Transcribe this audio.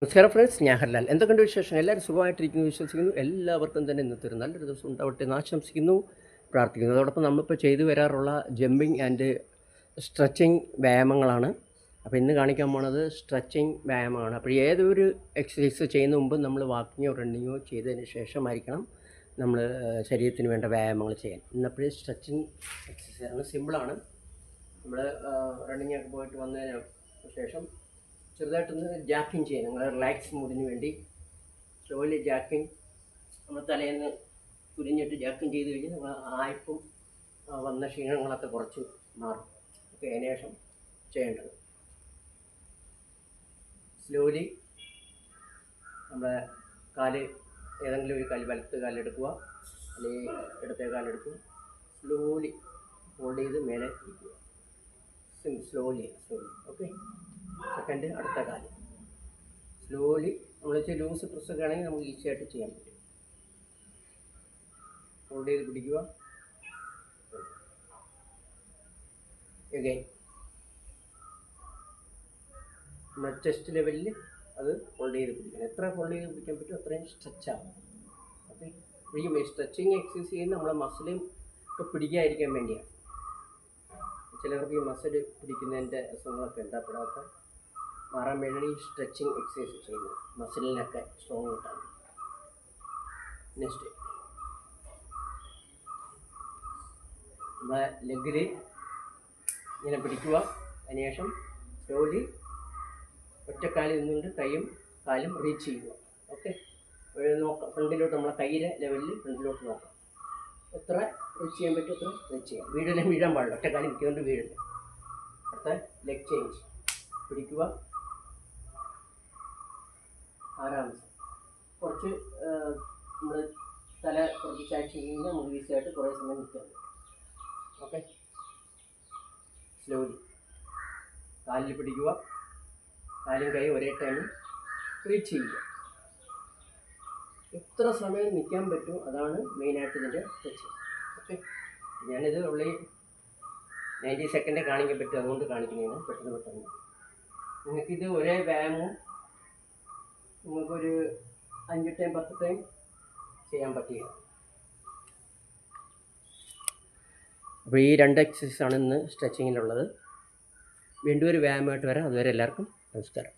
നമസ്കാരം ഫ്രണ്ട്സ്, ഞാൻ ഹർലാൽ. എന്തൊക്കെയുണ്ട് വിശേഷം? എല്ലാവരും സുഖമായിട്ടിരിക്കുന്നു വിശ്വസിക്കുന്നു. എല്ലാവർക്കും തന്നെ ഇന്നത്തെ ഒരു നല്ലൊരു ദിവസം ഉണ്ടാവട്ടെ എന്ന് ആശംസിക്കുന്നു, പ്രാർത്ഥിക്കുന്നു. അതോടൊപ്പം നമ്മളിപ്പോൾ ചെയ്തു വരാറുള്ള ജമ്പിങ് ആൻഡ് സ്ട്രെച്ചിങ് വ്യായാമങ്ങളാണ്. അപ്പോൾ ഇന്ന് കാണിക്കാൻ പോണത് സ്ട്രെച്ചിങ് വ്യായാമമാണ്. അപ്പോൾ ഏതൊരു എക്സസൈസ് ചെയ്യുന്ന മുമ്പ് നമ്മൾ വാക്കിങ്ങോ റണ്ണിങ്ങോ ചെയ്തതിന് ശേഷമായിരിക്കണം നമ്മൾ ശരീരത്തിന് വേണ്ട വ്യായാമങ്ങൾ ചെയ്യാൻ. ഇന്നപ്പോഴേ സ്ട്രെച്ചിങ് എക്സസൈസാണ്, സിമ്പിളാണ്. നമ്മൾ റണ്ണിങ്ങൊക്കെ പോയിട്ട് വന്നതിന് ശേഷം ചെറുതായിട്ടൊന്ന് ജാക്കിങ് ചെയ്യാം. നിങ്ങൾ റിലാക്സ് മൂഡിന് വേണ്ടി സ്ലോലി ജാക്കിങ്, നമ്മൾ തലേന്ന് കുരിഞ്ഞിട്ട് ജാക്കിങ് ചെയ്ത് കഴിഞ്ഞാൽ നമ്മൾ ആയപ്പും വന്ന ക്ഷീണങ്ങളൊക്കെ കുറച്ച് മാറും. ഓക്കെ, അതിന് ശേഷം ചെയ്യേണ്ടത് സ്ലോലി നമ്മുടെ കാല് ഏതെങ്കിലും ഒരു കാല്, വലത്ത് കാലെടുക്കുക അല്ലെങ്കിൽ ഇടത്തെ കാലെടുക്കുക, സ്ലോലി ഹോൾഡ് ചെയ്ത് മേലെ ഇരിക്കുക. സ്ലോലി. ഓക്കെ, സെക്കൻഡ് അടുത്ത കാല് സ്ലോലി. നമ്മൾ വെച്ചാൽ ലൂസ് പ്രസ്സൊക്കെ ആണെങ്കിൽ നമുക്ക് ഈസി ആയിട്ട് ചെയ്യാൻ പറ്റും. ഹോൾഡ് ചെയ്ത് പിടിക്കുക. അഗൈൻ നമ്മുടെ ചെസ്റ്റ് ലെവലിൽ അത് ഹോൾഡ് ചെയ്ത് പിടിക്കണം. എത്ര ഹോൾഡ് ചെയ്ത് പിടിക്കാൻ പറ്റും അത്രയും സ്ട്രെച്ച് ആവും. ഓക്കെ, ഈ സ്ട്രെച്ചിങ് എക്സസൈസ് ചെയ്യുന്ന നമ്മളെ മസിലും ഒക്കെ പിടിക്കാതിരിക്കാൻ വേണ്ടിയാണ്. ചിലവർക്ക് ഈ മസിൽ പിടിക്കുന്നതിൻ്റെ അസുഖങ്ങളൊക്കെ ഉണ്ടാപ്പെടാത്ത മാറാൻ വേണ്ടി ഈ സ്ട്രെച്ചിങ് എക്സസൈസ് ചെയ്യുന്നത്, മസിലിനൊക്കെ സ്ട്രോങ് കിട്ടാൻ. നെക്സ്റ്റ് നമ്മുടെ ലെഗിൽ ഇങ്ങനെ പിടിക്കുക. അതിനുശേഷം സ്ലോലി ഒറ്റക്കാലിൽ നിന്നുകൊണ്ട് കൈയും കാലും റീച്ച് ചെയ്യുക. ഓക്കെ, നോക്കാം ഫ്രണ്ടിലോട്ട്, നമ്മളെ കൈയിലെ ലെവലിൽ ഫ്രണ്ടിലോട്ട് നോക്കാം. എത്ര റീച്ച് ചെയ്യാൻ പറ്റും അത്ര റീച്ച് ചെയ്യാം. വീഴാൻ പാടില്ല, ഒറ്റക്കാലിൽ നിൽക്കുന്നുണ്ട് വീഴില്ല. അടുത്ത ലെഗ് ചേഞ്ച്. പിടിക്കുക, ആരാംസം കുറച്ച് നമ്മൾ തല കുറച്ച് ചായച്ച് കഴിഞ്ഞാൽ നമുക്ക് ഈസിയായിട്ട് കുറേ സമയം നിൽക്കാൻ പറ്റും. ഓക്കെ, സ്ലോലി കാലിൽ പിടിക്കുക, കാലും കൈ ഒരേ ടൈമിൽ റീച്ച് ചെയ്യുക. എത്ര സമയം നിൽക്കാൻ പറ്റും അതാണ് മെയിനായിട്ട് ഇതിൻ്റെ സ്ട്രെച്ച്. ഓക്കെ, ഞാനിത് ഉള്ളി 90 സെക്കൻഡേ കാണിക്കാൻ പറ്റും, അതുകൊണ്ട് കാണിക്കുന്നതാണ് പെട്ടെന്ന്. നിങ്ങൾക്കിത് ഒരേ വ്യായാമവും നിങ്ങൾക്കൊരു 5 ടൈം 10 ടൈം ചെയ്യാൻ പറ്റുക. അപ്പോൾ ഈ 2 എക്സസൈസാണ് ഇന്ന് സ്ട്രെച്ചിങ്ങിലുള്ളത്. വീണ്ടും ഒരു വ്യായാമമായിട്ട് വരാം. അതുവരെ എല്ലാവർക്കും നമസ്കാരം.